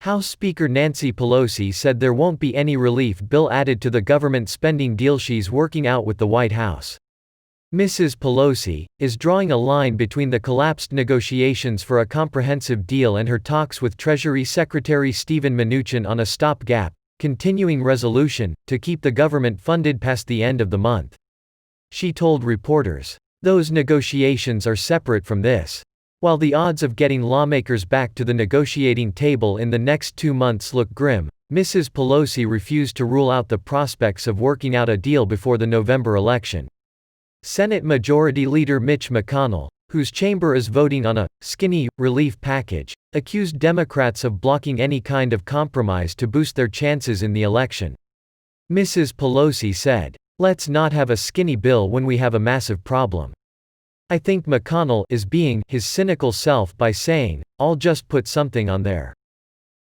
House Speaker Nancy Pelosi said there won't be any relief bill added to the government spending deal she's working out with the White House. Mrs. Pelosi is drawing a line between the collapsed negotiations for a comprehensive deal and her talks with Treasury Secretary Steven Mnuchin on a stopgap, continuing resolution to keep the government funded past the end of the month. She told reporters, "Those negotiations are separate from this." While the odds of getting lawmakers back to the negotiating table in the next 2 months look grim, Mrs. Pelosi refused to rule out the prospects of working out a deal before the November election. Senate Majority Leader Mitch McConnell, whose chamber is voting on a skinny relief package, accused Democrats of blocking any kind of compromise to boost their chances in the election. Mrs. Pelosi said, "Let's not have a skinny bill when we have a massive problem." I think McConnell is being his cynical self by saying, "I'll just put something on there.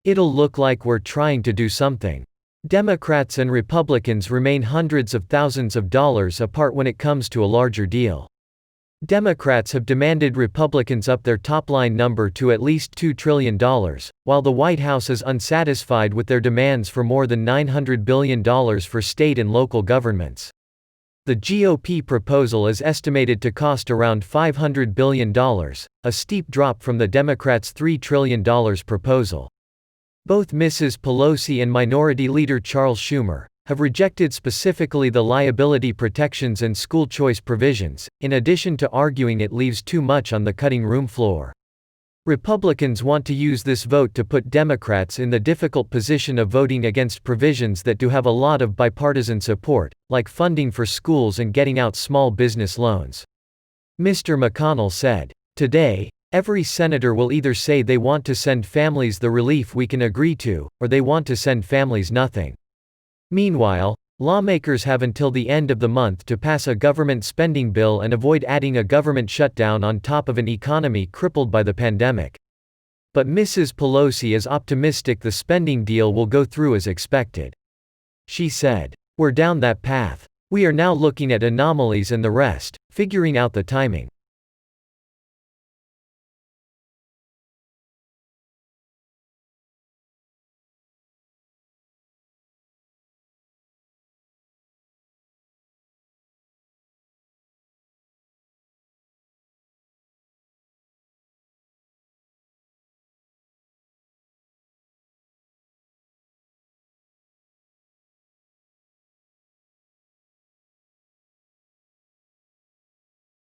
It'll look like we're trying to do something." Democrats and Republicans remain hundreds of thousands of dollars apart when it comes to a larger deal. Democrats have demanded Republicans up their top-line number to at least $2 trillion, while the White House is unsatisfied with their demands for more than $900 billion for state and local governments. The GOP proposal is estimated to cost around $500 billion, a steep drop from the Democrats' $3 trillion proposal. Both Mrs. Pelosi and Minority Leader Charles Schumer have rejected specifically the liability protections and school choice provisions, in addition to arguing it leaves too much on the cutting room floor. Republicans want to use this vote to put Democrats in the difficult position of voting against provisions that do have a lot of bipartisan support, like funding for schools and getting out small business loans. Mr. McConnell said, "Today, every senator will either say they want to send families the relief we can agree to, or they want to send families nothing." Meanwhile, lawmakers have until the end of the month to pass a government spending bill and avoid adding a government shutdown on top of an economy crippled by the pandemic. But Mrs. Pelosi is optimistic the spending deal will go through as expected. She said, "We're down that path. We are now looking at anomalies and the rest, figuring out the timing.